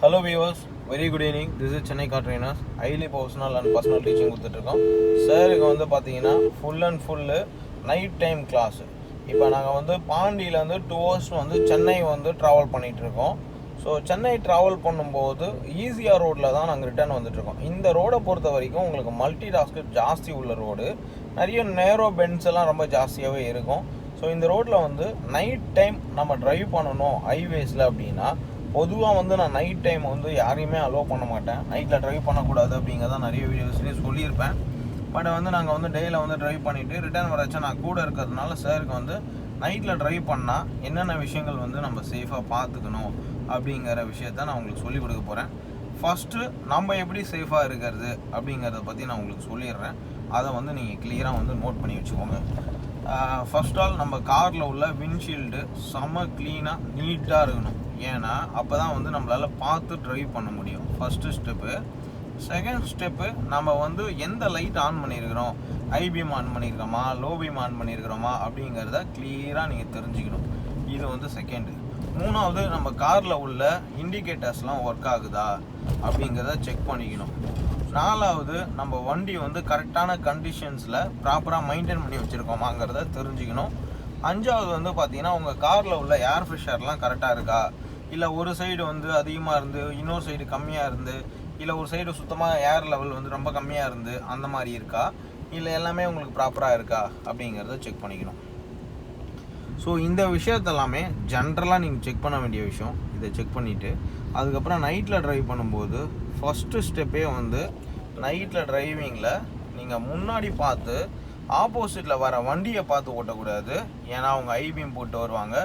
Hello viewers, very good evening. This is Chennai car trainers. Highly professional and personal teaching கொடுத்துட்ருக்கோம். சாருக்கு வந்து பார்த்தீங்கன்னா full and full night time class. இப்போ நாங்கள் வந்து பாண்டியில் வந்து 2 hours வந்து சென்னை வந்து ட்ராவல் பண்ணிகிட்ருக்கோம். ஸோ சென்னை ட்ராவல் பண்ணும்போது ஈஸியாக ரோட்டில் தான் நாங்கள் ரிட்டர்ன் வந்துட்டுருக்கோம். இந்த ரோடை பொறுத்த வரைக்கும் உங்களுக்கு மல்டி டாஸ்க்கு ஜாஸ்தி உள்ள ரோடு, நிறைய நேரோ பென்ஸ் எல்லாம் ரொம்ப ஜாஸ்தியாகவே இருக்கும். ஸோ இந்த ரோட்டில் வந்து நைட் டைம் நம்ம ட்ரைவ் பண்ணணும் ஹைவேஸில் அப்படின்னா, பொதுவாக வந்து நான் நைட் டைம் வந்து யாரையுமே அலோவ் பண்ண மாட்டேன். நைட்டில் ட்ரைவ் பண்ணக்கூடாது அப்படிங்கிறதான் நிறைய வீடியோஸ்லேயும் சொல்லியிருப்பேன். பட் வந்து நாங்கள் வந்து டேயில் வந்து ட்ரைவ் பண்ணிவிட்டு ரிட்டர்ன் வரச்சா நான் கூட இருக்கிறதுனால சாருக்கு வந்து நைட்டில் ட்ரைவ் பண்ணால் என்னென்ன விஷயங்கள் வந்து நம்ம சேஃபாக பார்த்துக்கணும் அப்படிங்கிற விஷயத்த நான் உங்களுக்கு சொல்லிக் கொடுக்க போகிறேன். ஃபஸ்ட்டு நம்ம எப்படி சேஃபாக இருக்கிறது அப்படிங்கிறத பற்றி நான் உங்களுக்கு சொல்லிடுறேன். அதை வந்து நீங்கள் கிளியராக வந்து நோட் பண்ணி வச்சுக்கோங்க. ஃபர்ஸ்ட் ஆல் நம்ம காரில் உள்ள விண்ட்ஷீல்டு செம்ம க்ளீனாக நீட்டாக இருக்கணும். ஏன்னா அப்போ தான் வந்து நம்மளால் பார்த்து ட்ரைவ் பண்ண முடியும். First step. செகண்ட் ஸ்டெப்பு, நம்ம வந்து எந்த லைட் ஆன் பண்ணியிருக்கிறோம், ஹை பீம் ஆன் பண்ணியிருக்கிறோமா, லோ பீம் ஆன் பண்ணியிருக்கிறோமா அப்படிங்கிறத கிளியராக நீங்கள் தெரிஞ்சுக்கணும். இது வந்து செகண்டு. மூணாவது, நம்ம காரில் உள்ள இண்டிகேட்டர்ஸ்லாம் ஒர்க் ஆகுதா அப்படிங்கிறத செக் பண்ணிக்கணும். நாலாவது, நம்ம வண்டி வந்து கரெக்டான கண்டிஷன்ஸில் ப்ராப்பராக மெயின்டைன் பண்ணி வச்சுருக்கோமாங்கிறத தெரிஞ்சுக்கணும். அஞ்சாவது வந்து பார்த்தீங்கன்னா, உங்கள் காரில் உள்ள ஏர் ஃப்ரெஷர்லாம் கரெக்டாக இருக்கா, இல்லை ஒரு சைடு வந்து அதிகமாக இருந்து இன்னொரு சைடு கம்மியாக இருந்து, இல்லை ஒரு சைடு சுத்தமாக ஏர் லெவல் வந்து ரொம்ப கம்மியாக இருந்து அந்த மாதிரி இருக்கா, இல்லை எல்லாமே உங்களுக்கு ப்ராப்பராக இருக்கா அப்படிங்கிறத செக் பண்ணிக்கணும். ஸோ இந்த விஷயத்தெல்லாமே ஜென்ரலாக நீங்கள் செக் பண்ண வேண்டிய விஷயம். இதை செக் பண்ணிவிட்டு அதுக்கப்புறம் நைட்டில் ட்ரைவ் பண்ணும்போது ஃபஸ்ட்டு ஸ்டெப்பே வந்து நைட்டில் டிரைவிங்கில் நீங்கள் முன்னாடி பார்த்து ஆப்போசிட்டில் வர வண்டியை பார்த்து ஓட்டக்கூடாது. ஏன்னா அவங்க ஐபீம் போட்டு வருவாங்க.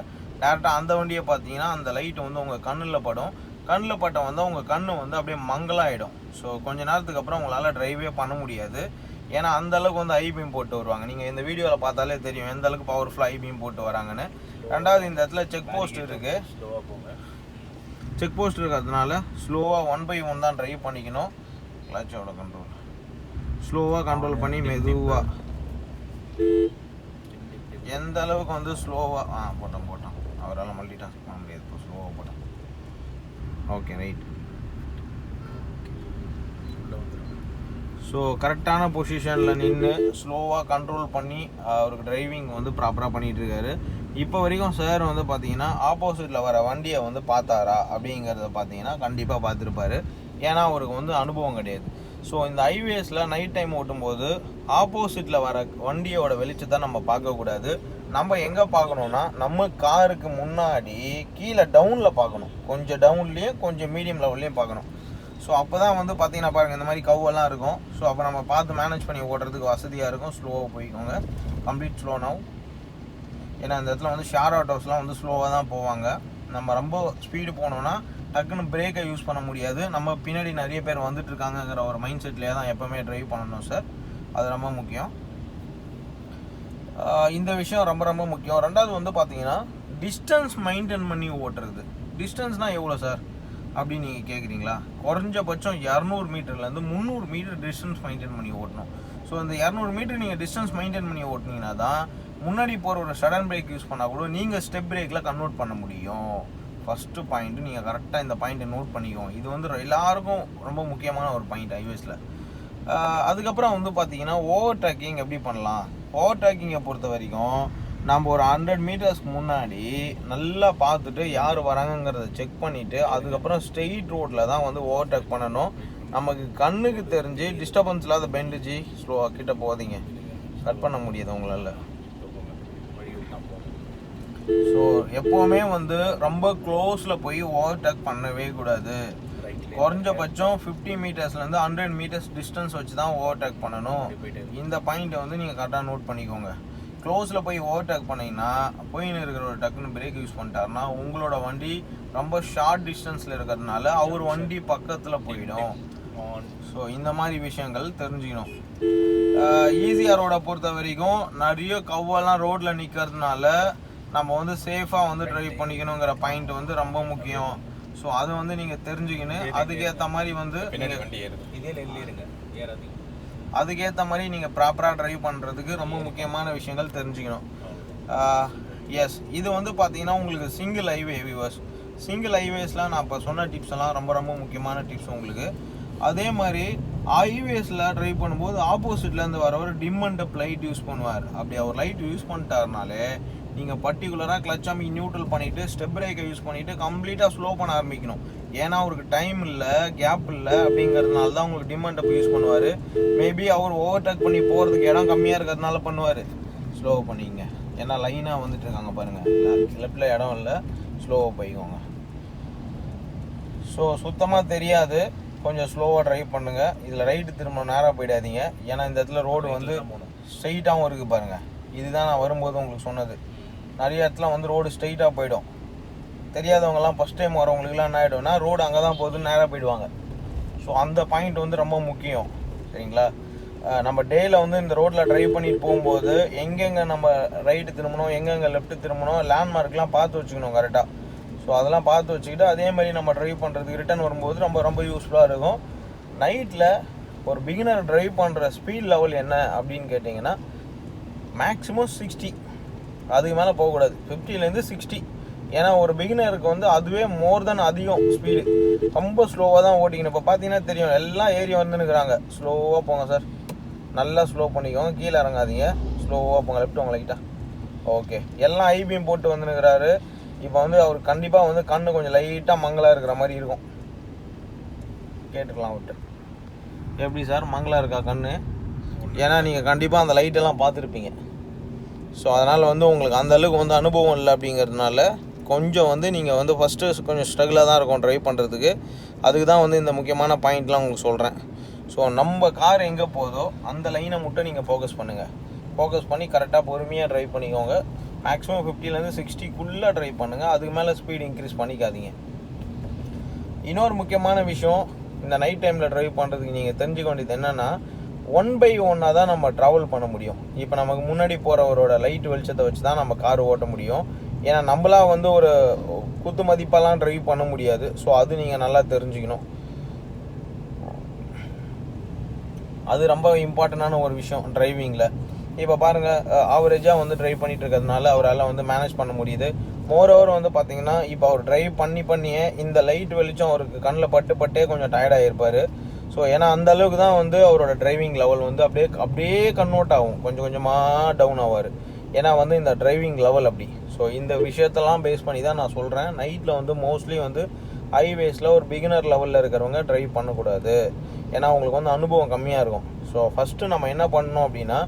டேரெக்டாக அந்த வண்டியை பார்த்தீங்கன்னா அந்த லைட் வந்து உங்கள் கண்ணில் படும். கண்ணில் பட்ட வந்து உங்கள் கண் வந்து அப்படியே மங்கலாகிடும். ஸோ கொஞ்ச நேரத்துக்கு அப்புறம் உங்களால் ட்ரைவே பண்ண முடியாது. ஏன்னா அந்தளவுக்கு வந்து ஐபீம் போட்டு வருவாங்க. நீங்கள் இந்த வீடியோவில் பார்த்தாலே தெரியும் எந்த அளவுக்கு பவர்ஃபுல்லாக ஐபீம் போட்டு வராங்கன்னு. ரெண்டாவது, இந்த இடத்துல செக் போஸ்ட் இருக்குது. செக் போஸ்ட் இருக்கிறதுனால ஸ்லோவாக 1/1 தான் ட்ரைவ் பண்ணிக்கணும். கிளச்சோட கண்ட்ரோல் ஸ்லோவாக கண்ட்ரோல் பண்ணி மெதுவாக எந்த அளவுக்கு வந்து ஸ்லோவாக போட்டோம் அவரால் மல்டி டாஸ்க் பண்ண முடியாது. இப்போ ஸ்லோவாக போட்டோம். Okay, right. ஸோ கரெக்டான பொசிஷனில் நின்று ஸ்லோவாக கண்ட்ரோல் பண்ணி அவருக்கு டிரைவிங் வந்து ப்ராப்பராக பண்ணிகிட்ருக்காரு. இப்போ வரைக்கும் சார் வந்து பார்த்தீங்கன்னா ஆப்போசிட்டில் வர வண்டியை வந்து பார்த்தாரா அப்படிங்கிறத பார்த்தீங்கன்னா கண்டிப்பாக பார்த்துருப்பாரு. ஏன்னா அவருக்கு வந்து அனுபவம் கிடையாது. ஸோ இந்த ஹைவேஸில் நைட் டைம் ஓட்டும்போது ஆப்போசிட்டில் வர வண்டியோட வெளிச்சத்தை நம்ம பார்க்கக்கூடாது. நம்ம எங்கே பார்க்கணுன்னா, நம்ம காருக்கு முன்னாடி கீழே டவுனில் பார்க்கணும். கொஞ்சம் டவுன்லேயும் கொஞ்சம் மீடியம் லெவல்லையும் பார்க்கணும். ஸோ அப்போ தான் வந்து பார்த்தீங்கன்னா பாருங்கள், இந்த மாதிரி கவ்வெல்லாம் இருக்கும். ஸோ அப்போ நம்ம பார்த்து மேனேஜ் பண்ணி ஓட்டுறதுக்கு வசதியாக இருக்கும். ஸ்லோவாக போய்க்கோங்க. Complete slow now. ஏன்னா இந்த இடத்துல வந்து ஷேர் ஆட்டோஸ்லாம் வந்து ஸ்லோவாக தான் போவாங்க. நம்ம ரொம்ப ஸ்பீடு போனோம்னா டக்குன்னு பிரேக்கை யூஸ் பண்ண முடியாது. நம்ம பின்னாடி நிறைய பேர் வந்துட்டு இருக்காங்கங்கிற ஒரு மைண்ட் செட்லேயே தான் எப்போவுமே ட்ரைவ் பண்ணணும் சார். அது ரொம்ப முக்கியம். இந்த விஷயம் ரொம்ப ரொம்ப முக்கியம். ரெண்டாவது வந்து பார்த்தீங்கன்னா, டிஸ்டன்ஸ் மெயின்டைன் பண்ணி ஓட்டுறது. டிஸ்டன்ஸ்னால் எவ்வளோ சார் அப்படின்னு நீங்கள் கேட்குறீங்களா? குறைஞ்சபட்சம் 200 மீட்டர்லேருந்து 300 மீட்டர் டிஸ்டன்ஸ் மெயின்டைன் பண்ணி ஓட்டணும். ஸோ இந்த 200 மீட்டர் நீங்கள் டிஸ்டன்ஸ் மெயின்டைன் பண்ணி ஓட்டினீங்கன்னா தான் முன்னாடி போகிற ஒரு சடன் பிரேக் யூஸ் பண்ணால் கூட நீங்கள் ஸ்டெப் பிரேக்கில் கன்வெர்ட் பண்ண முடியும். ஃபஸ்ட்டு பாயிண்ட்டு நீங்கள் கரெக்டாக இந்த பாயிண்ட்டை நோட் பண்ணிக்கோங்க. இது வந்து எல்லாருக்கும் ரொம்ப முக்கியமான ஒரு பாயிண்ட் ஹைவேஸில். அதுக்கப்புறம் வந்து பார்த்தீங்கன்னா, ஓவர் டேக்கிங் எப்படி பண்ணலாம்? ஓவர் டேக்கிங்கை பொறுத்த வரைக்கும் நம்ம ஒரு 100 மீட்டர்ஸ்க்கு முன்னாடி நல்லா பார்த்துட்டு யார் வராங்கங்கிறத செக் பண்ணிவிட்டு அதுக்கப்புறம் ஸ்ட்ரெயிட் ரோட்டில் தான் வந்து ஓவர் டேக் பண்ணணும். நமக்கு கண்ணுக்கு தெரிஞ்சு டிஸ்டர்பன்ஸ் இல்லாத பெண்டுச்சு ஸ்லோவாக கிட்ட போகாதீங்க. கட் பண்ண முடியாது உங்களால். ஸோ எப்போவுமே வந்து ரொம்ப க்ளோஸில் போய் ஓவர் டேக் பண்ணவே கூடாது. குறைஞ்சபட்சம் 50 மீட்டர்ஸ்லேருந்து 100 மீட்டர்ஸ் டிஸ்டன்ஸ் வச்சு தான் ஓவர் டேக் பண்ணணும். இந்த பாயிண்ட்டை வந்து நீங்கள் கரெக்டாக நோட் பண்ணிக்கோங்க. க்ளோஸில் போய் ஓவர் டேக் பண்ணிங்கன்னா, போயின்னு இருக்கிற ஒரு டக்குன்னு பிரேக் யூஸ் பண்ணிட்டாருன்னா உங்களோட வண்டி ரொம்ப ஷார்ட் டிஸ்டன்ஸில் இருக்கிறதுனால அவர் வண்டி பக்கத்தில் போயிடும். ஸோ இந்த மாதிரி விஷயங்கள் தெரிஞ்சுக்கணும். ஈஸியாக ரோடை பொறுத்த வரைக்கும் நிறைய கவ்வெல்லாம் ரோட்டில் நிற்கிறதுனால நம்ம வந்து சேஃபாக வந்து ட்ரைவ் பண்ணிக்கணுங்கிற பாயிண்ட் வந்து ரொம்ப முக்கியம். ஸோ அதை வந்து நீங்கள் தெரிஞ்சுக்கணும். அதுக்கேற்ற மாதிரி வந்து அதுக்கேற்ற மாதிரி நீங்கள் ப்ராப்பராக ட்ரைவ் பண்ணுறதுக்கு ரொம்ப முக்கியமான விஷயங்கள் தெரிஞ்சுக்கணும். எஸ், இது வந்து பார்த்தீங்கன்னா உங்களுக்கு சிங்கிள் ஹைவே வியூவர்ஸ். சிங்கிள் ஹைவேஸில் நான் இப்போ சொன்ன டிப்ஸ் எல்லாம் ரொம்ப ரொம்ப முக்கியமான டிப்ஸ் உங்களுக்கு. அதே மாதிரி ஹைவேஸில் ட்ரைவ் பண்ணும்போது ஆப்போசிட்லேருந்து வரவர் dim and dip light use பண்ணுவார். அப்படி அவர் லைட் யூஸ் பண்ணிட்டாருனாலே நீங்கள் பர்டிகுலராக கிளச் அமுக்கி நியூட்ரல் பண்ணிவிட்டு ஸ்டெப் பிரேக்கை யூஸ் பண்ணிவிட்டு கம்ப்ளீட்டாக ஸ்லோ பண்ண ஆரம்பிக்கணும். ஏன்னா அவருக்கு டைம் இல்லை, கேப் இல்லை, அப்படிங்கிறதுனால தான் உங்களுக்கு டிம் அண்ட் டப் யூஸ் பண்ணுவார். மேபி அவர் ஓவர்டேக் பண்ணி போகிறதுக்கு இடம் கம்மியாக இருக்கிறதுனால பண்ணுவார். ஸ்லோ பண்ணிக்கங்க, ஏன்னா லைனாக வந்துட்டு இருக்காங்க பாருங்கள், லெஃப்டில் இடம் இல்லை, ஸ்லோவாக போய்க்கோங்க. ஸோ சுத்தமாக தெரியாது, கொஞ்சம் ஸ்லோவாக ட்ரைவ் பண்ணுங்கள். இதில் ரைட்டு திரும்ப நேராக போயிடாதீங்க, ஏன்னா இந்த இடத்துல ரோடு வந்து ஸ்ட்ரைட்டாகவும் இருக்குது பாருங்கள். இதுதான் நான் வரும்போது உங்களுக்கு சொன்னது. நிறைய இடத்துல வந்து ரோடு ஸ்ட்ரைட்டாக போயிடும். தெரியாதவங்கலாம் ஃபஸ்ட் டைம் வரவங்களுக்குலாம் என்ன ஆகிடும்னா ரோடு அங்கே தான் போகுதுன்னு நேராக போயிடுவாங்க. ஸோ அந்த பாயிண்ட் வந்து ரொம்ப முக்கியம், சரிங்களா? நம்ம டேயில் வந்து இந்த ரோட்டில் ட்ரைவ் பண்ணிட்டு போகும்போது எங்கெங்கே நம்ம ரைட்டு திரும்பணும், எங்கெங்கே லெஃப்ட்டு திரும்பணும், லேண்ட்மார்க்லாம் பார்த்து வச்சுக்கணும் கரெக்டாக. ஸோ அதெல்லாம் பார்த்து வச்சுக்கிட்டு அதே மாதிரி நம்ம ட்ரைவ் பண்ணுறதுக்கு ரிட்டர்ன் வரும்போது ரொம்ப ரொம்ப யூஸ்ஃபுல்லாக இருக்கும். நைட்டில் ஒரு பிகினர் ட்ரைவ் பண்ணுற ஸ்பீட் லெவல் என்ன அப்படின்னு கேட்டிங்கன்னா மேக்ஸிமம் 60, அதுக்கு மேலே போகக்கூடாது. 50லேருந்து 60. ஏன்னா ஒரு பிகினருக்கு வந்து அதுவே மோர் தென் அதிகம் ஸ்பீடு. ரொம்ப ஸ்லோவாக தான் ஓட்டிக்கணும். இப்போ பார்த்தீங்கன்னா தெரியும், எல்லாம் ஏறி வந்துன்னுக்குறாங்க. ஸ்லோவாக போங்க சார், நல்லா ஸ்லோ பண்ணிக்கோங்க, கீழே இறங்காதீங்க, ஸ்லோவாக போங்க. லெஃப்ட் உங்களை லைட்டாக ஓகே. எல்லாம் ஐபிஎம் போட்டு வந்துன்னுக்குறாரு. இப்போ வந்து அவர் கண்டிப்பாக வந்து கண்ணு கொஞ்சம் லைட்டாக மங்கலாக இருக்கிற மாதிரி இருக்கும். கேட்டுக்கலாம் விட்டு, எப்படி சார் மங்கலாக இருக்கா கண்ணு? ஏன்னா நீங்கள் கண்டிப்பாக அந்த லைட்டெல்லாம் பார்த்துருப்பீங்க. ஸோ அதனால் வந்து உங்களுக்கு அந்தளவுக்கு வந்து அனுபவம் இல்லை. அப்படிங்கிறதுனால கொஞ்சம் வந்து நீங்கள் வந்து ஃபஸ்ட்டு கொஞ்சம் ஸ்ட்ரகிளாக தான் இருக்கும் ட்ரைவ் பண்ணுறதுக்கு. அதுக்கு தான் வந்து இந்த முக்கியமான பாயிண்ட்லாம் உங்களுக்கு சொல்கிறேன். ஸோ நம்ம கார் எங்கே போதோ அந்த லைனை மட்டும் நீங்கள் ஃபோக்கஸ் பண்ணுங்கள். ஃபோக்கஸ் பண்ணி கரெக்டாக பொறுமையாக ட்ரைவ் பண்ணிக்கோங்க. மேக்ஸிமம் 50லேருந்து 60க்குள்ளே ட்ரைவ் பண்ணுங்கள். அதுக்கு மேலே ஸ்பீடு இன்க்ரீஸ் பண்ணிக்காதீங்க. இன்னொரு முக்கியமான விஷயம், இந்த நைட் டைமில் ட்ரைவ் பண்ணுறதுக்கு நீங்கள் தெரிஞ்சுக்க வேண்டியது என்னென்னா, 1/1 தான் நம்ம ட்ராவல் பண்ண முடியும். இப்போ நமக்கு முன்னாடி போகிறவரோட லைட் வெளிச்சத்தை வச்சு தான் நம்ம கார் ஓட்ட முடியும். ஏன்னா நம்மளாம் வந்து ஒரு குத்து மதிப்பெல்லாம் ட்ரைவ் பண்ண முடியாது. ஸோ அது நீங்கள் நல்லா தெரிஞ்சுக்கணும். அது ரொம்ப இம்பார்ட்டண்டான ஒரு விஷயம் டிரைவிங்கில். இப்போ பாருங்கள், ஆவரேஜாக வந்து ட்ரைவ் பண்ணிகிட்டு இருக்கிறதுனால அவரால் வந்து மேனேஜ் பண்ண முடியுது. மோரோவர் வந்து பார்த்தீங்கன்னா இப்போ அவர் ட்ரைவ் பண்ணியே இந்த லைட் வெளிச்சம் அவருக்கு கண்ணில் பட்டே கொஞ்சம் டயர்டாகிருப்பார். ஸோ ஏன்னா அந்த அளவுக்கு தான் வந்து அவரோட டிரைவிங் லெவல் வந்து அப்படியே கன்வெர்ட் ஆகும், கொஞ்சம் கொஞ்சமாக டவுன் ஆவார். ஏன்னா வந்து இந்த டிரைவிங் லெவல் அப்படி. ஸோ இந்த விஷயத்தெல்லாம் பேஸ் பண்ணி தான் நான் சொல்கிறேன், நைட்டில் வந்து மோஸ்ட்லி வந்து ஹைவேஸில் ஒரு பிகினர் லெவலில் இருக்கிறவங்க ட்ரைவ் பண்ணக்கூடாது. ஏன்னா அவங்களுக்கு வந்து அனுபவம் கம்மியாக இருக்கும். ஸோ ஃபஸ்ட்டு நம்ம என்ன பண்ணணும் அப்படின்னா,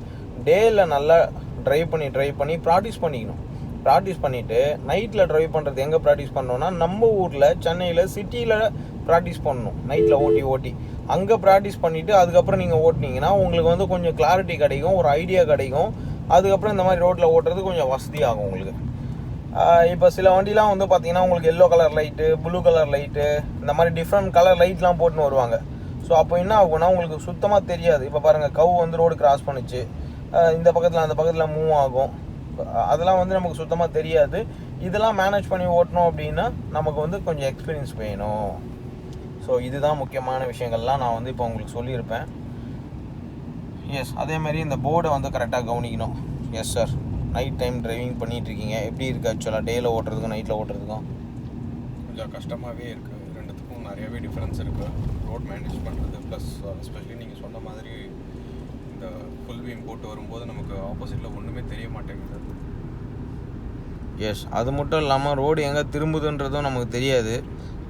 டேயில் நல்லா ட்ரைவ் பண்ணி ப்ராக்டிஸ் பண்ணிக்கணும். ப்ராக்டிஸ் பண்ணிவிட்டு நைட்டில் ட்ரைவ் பண்ணுறது எங்கே ப்ராக்டிஸ் பண்ணோன்னா, நம்ம ஊரில் சென்னையில் சிட்டியில் ப்ராக்டிஸ் பண்ணணும். நைட்டில் ஓட்டி அங்கே ப்ராக்டிஸ் பண்ணிவிட்டு அதுக்கப்புறம் நீங்கள் ஓட்டினீங்கன்னா உங்களுக்கு வந்து கொஞ்சம் கிளாரிட்டி கிடைக்கும், ஒரு ஐடியா கிடைக்கும். அதுக்கப்புறம் இந்த மாதிரி ரோட்டில் ஓட்டுறது கொஞ்சம் வசதியாகும் உங்களுக்கு. இப்போ சில வண்டிலாம் வந்து பார்த்தீங்கன்னா உங்களுக்கு yellow colour light, blue colour light, இந்த மாதிரி டிஃப்ரெண்ட் கலர் லைட்லாம் போட்டுன்னு வருவாங்க. ஸோ அப்போ என்ன ஆகும்னா உங்களுக்கு சுத்தமாக தெரியாது. இப்போ பாருங்கள், கவு வந்து ரோடு கிராஸ் பண்ணிச்சு, இந்த பக்கத்தில் அந்த பக்கத்தில் மூவ் ஆகும். அதெல்லாம் வந்து நமக்கு சுத்தமாக தெரியாது. இதெல்லாம் மேனேஜ் பண்ணி ஓட்டணும் அப்படின்னா நமக்கு வந்து கொஞ்சம் எக்ஸ்பீரியன்ஸ் வேணும். ஸோ இதுதான் முக்கியமான விஷயங்கள்லாம் நான் வந்து இப்போ உங்களுக்கு சொல்லியிருப்பேன். எஸ், அதேமாதிரி இந்த போர்டை வந்து கரெக்டாக கவனிக்கணும். Yes sir, night time driving பண்ணிகிட்ருக்கீங்க, எப்படி இருக்குது ஆக்சுவலாக டேயில் ஓட்டுறதுக்கும் நைட்டில் ஓட்டுறதுக்கும்? கொஞ்சம் கஷ்டமாகவே இருக்குது. ரெண்டுத்துக்கும் நிறையவே டிஃப்ரென்ஸ் இருக்குது ரோட் மேனேஜ் பண்ணுறது. ப்ளஸ் எஸ்பெஷலி நீங்கள் சொன்ன மாதிரி இந்த ஃபுல் வீம் போட்டு வரும்போது நமக்கு ஆப்போசிட்டில் ஒன்றுமே தெரிய மாட்டேங்குது. எஸ், அது மட்டும் இல்லாமல் ரோடு எங்கே திரும்புதுன்றதும் நமக்கு தெரியாது.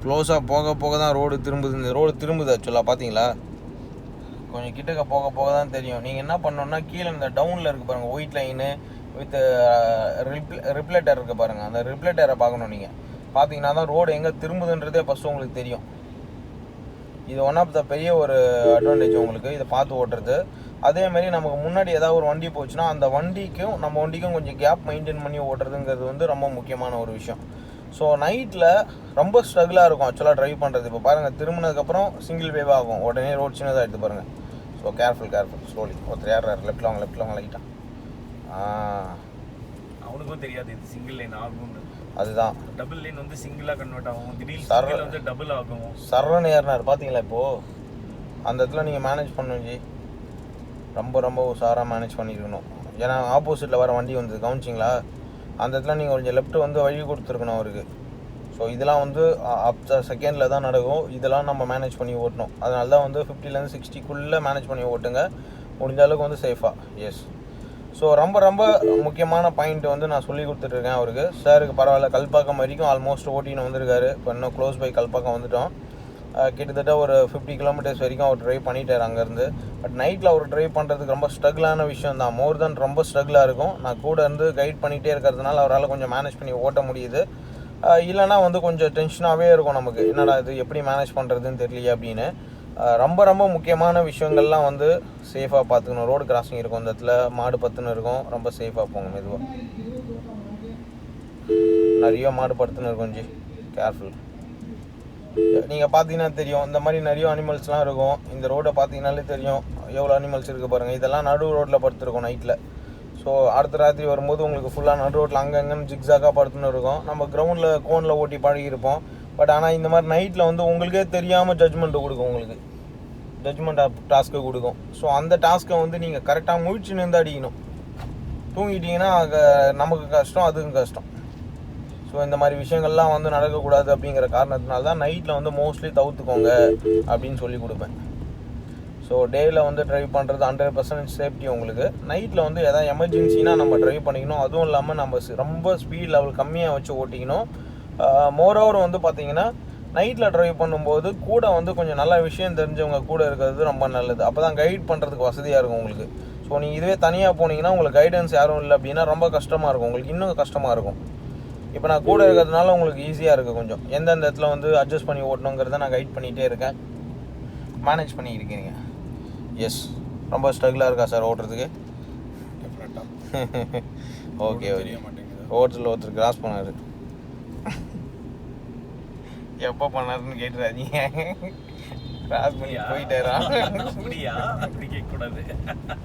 க்ளோஸாக போக தான் ரோடு திரும்புது. இந்த ரோடு திரும்புது ஆக்சுவலாக, பார்த்தீங்களா? கொஞ்சம் கிட்டக்க போக தான் தெரியும். நீங்கள் என்ன பண்ணணுன்னா, கீழே இந்த டவுனில் இருக்குது பாருங்கள், ஒயிட் லைனு வித் ரிப்ளேட்டர் இருக்குது பாருங்கள், அந்த ரிப்ளேட்டரை பார்க்கணும். நீங்கள் பார்த்தீங்கன்னா தான் ரோடு எங்கே திரும்புதுன்றதே ஃபஸ்ட்டு உங்களுக்கு தெரியும். இது ஒன் ஆஃப் த பெரிய ஒரு அட்வான்டேஜ் உங்களுக்கு, இதை பார்த்து ஓட்டுறது. அதேமாரி நமக்கு முன்னாடி ஏதாவது ஒரு வண்டி போச்சுன்னா அந்த வண்டிக்கும் நம்ம வண்டிக்கும் கொஞ்சம் கேப் மெயின்டைன் பண்ணி ஓட்டுறதுங்கிறது வந்து ரொம்ப முக்கியமான ஒரு விஷயம். ஸோ நைட்டில் ரொம்ப ஸ்ட்ரகிளாக இருக்கும் ஆக்சுவலாக ட்ரைவ் பண்ணுறது. இப்போ பாருங்கள், திரும்பினதுக்கப்புறம் சிங்கிள் வேவ் ஆகும், உடனே ரோட் சின்னதாக எடுத்து பாருங்கள். So careful slowly. ஒருத்தர் யார் லெஃப்ட்டில் வாங்க லைட்டாக. அவனுக்கும் தெரியாது இது சிங்கிள் லைன் ஆகும்னு. அதுதான் டபுள் லைன் வந்து சிங்கிளாக கன்வெர்ட் ஆகும், திடீர்னு வந்து டபுள் ஆகும். சரன்னு ஏறினார் பார்த்தீங்களா? இப்போது அந்த இடத்துல நீங்கள் மேனேஜ் பண்ணணும் ஜி, ரொம்ப உஷாராக மேனேஜ் பண்ணியிருக்கணும். ஏன்னா ஆப்போசிட்டில் வர வண்டி வந்து கவனிச்சிங்களா, அந்த இடத்துல நீங்கள் கொஞ்சம் லெஃப்ட்டு வந்து வழி கொடுத்துருக்கணும் அவருக்கு. ஸோ இதெல்லாம் வந்து அப் செகண்டில் தான் நடக்கும். இதெல்லாம் நம்ம மேனேஜ் பண்ணி ஓட்டணும். அதனால தான் வந்து 50லேருந்து 60க்குள்ளே மேனேஜ் பண்ணி ஓட்டுங்க, முடிஞ்ச அளவுக்கு வந்து சேஃபாக. எஸ். ஸோ ரொம்ப ரொம்ப முக்கியமான பாயிண்ட் வந்து நான் சொல்லி கொடுத்துட்ருக்கேன் அவருக்கு. சாருக்கு பரவாயில்ல, கல்பாக்கம் வரைக்கும் ஆல்மோஸ்ட் ஓட்டின்னு வந்திருக்காரு. இப்போ இன்னும் க்ளோஸ் பை கல்பாக்கம் வந்துட்டோம். கிட்டத்தட்ட ஒரு 50 கிலோமீட்டர்ஸ் வரைக்கும் அவர் ட்ரைவ் பண்ணிட்டார் அங்கேருந்து. பட் நைட்டில் அவர் ட்ரைவ் பண்ணுறதுக்கு ரொம்ப ஸ்ட்ரகிளான விஷயம் தான். மோர் தென் ரொம்ப ஸ்ட்ரகிளாக இருக்கும். நான் கூட இருந்து கைட் பண்ணிகிட்டே இருக்கிறதுனால அவரால் கொஞ்சம் மேனேஜ் பண்ணி ஓட்ட முடியுது. இல்லைனா வந்து கொஞ்சம் டென்ஷனாகவே இருக்கும் நமக்கு, என்னடா இது எப்படி மேனேஜ் பண்ணுறதுன்னு தெரியலையே அப்படின்னு. ரொம்ப ரொம்ப முக்கியமான விஷயங்கள்லாம் வந்து சேஃபாக பார்த்துக்கணும். ரோடு கிராசிங் இருக்கும், இந்த இடத்துல மாடு பத்துன்னு இருக்கும், ரொம்ப சேஃபாக போங்க மெதுவாக. நிறைய மாடு படுத்துன்னு இருக்கும் ஜி, கேர்ஃபுல். நீங்கள் பார்த்தீங்கன்னா தெரியும், இந்த மாதிரி நிறைய அனிமல்ஸ்லாம் இருக்கும். இந்த ரோடை பார்த்தீங்கன்னாலே தெரியும் எவ்வளோ அனிமல்ஸ் இருக்குது பாருங்கள். இதெல்லாம் நடு ரோட்டில் படுத்துருக்கும் நைட்டில். ஸோ அடுத்த ராத்திரி வரும்போது உங்களுக்கு ஃபுல்லாக நடு ரோட்டில் அங்கங்கன்னு ஜிக்ஸாக்காக படுத்துன்னு இருக்கும். நம்ம கிரவுண்டில் கோனில் ஓட்டி பழகிருப்போம். பட் ஆனால் இந்த மாதிரி நைட்டில் வந்து உங்களுக்கே தெரியாமல் ஜட்ஜ்மெண்ட்டு கொடுக்கும், உங்களுக்கு ஜட்ஜ்மெண்ட் டாஸ்க்கு கொடுக்கும். ஸோ அந்த டாஸ்க்கை வந்து நீங்கள் கரெக்டாக முழிச்சு நின்று அடிக்கணும். தூங்கிட்டீங்கன்னா நமக்கு கஷ்டம், அதுக்கும் கஷ்டம். ஸோ இந்த மாதிரி விஷயங்கள்லாம் வந்து நடக்கக்கூடாது அப்படிங்கிற காரணத்தினால தான் நைட்டில் வந்து மோஸ்ட்லி தவிர்த்துக்கோங்க அப்படின்னு சொல்லி கொடுப்பேன். ஸோ டேயில் வந்து ட்ரைவ் பண்ணுறது 100% சேஃப்டி உங்களுக்கு. நைட்டில் வந்து எதாவது எமர்ஜென்சினா நம்ம ட்ரைவ் பண்ணிக்கணும். அதுவும் இல்லாமல் நம்ம ரொம்ப ஸ்பீட் லெவல் கம்மியாக வச்சு ஓட்டிக்கணும். மோரோவர் வந்து பார்த்திங்கன்னா நைட்டில் ட்ரைவ் பண்ணும்போது கூட வந்து கொஞ்சம் நல்ல விஷயம் தெரிஞ்சவங்க கூட இருக்கிறது ரொம்ப நல்லது. அப்போ தான் கைட் பண்ணுறதுக்கு வசதியாக இருக்கும் உங்களுக்கு. ஸோ நீங்கள் இதுவே தனியாக போனீங்கன்னா உங்களுக்கு கைடன்ஸ் யாரும் இல்லை அப்படின்னா ரொம்ப கஷ்டமாக இருக்கும், உங்களுக்கு இன்னும் கஷ்டமாக இருக்கும். இப்போ நான் கூட இருக்கிறதுனால உங்களுக்கு ஈஸியாக இருக்குது கொஞ்சம். எந்தெந்த இடத்துல வந்து அட்ஜஸ்ட் பண்ணி ஓட்டணுங்கிறத நான் கைட் பண்ணிகிட்டே இருக்கேன், மேனேஜ் பண்ணியிருக்கீங்க. எஸ். ரொம்ப ஸ்ட்ரகிளாக இருக்கா சார் ஓட்டுறதுக்கு? Okay okay. ஓட்டத்தில் ஒருத்தர் கிராஸ் பண்ணார். எப்போ பண்ணாருன்னு கேட்டுறாதீங்க, கிராஸ் பண்ணி போயிட்டாரா? அப்படியா? அப்படி கேட்கக்கூடாது.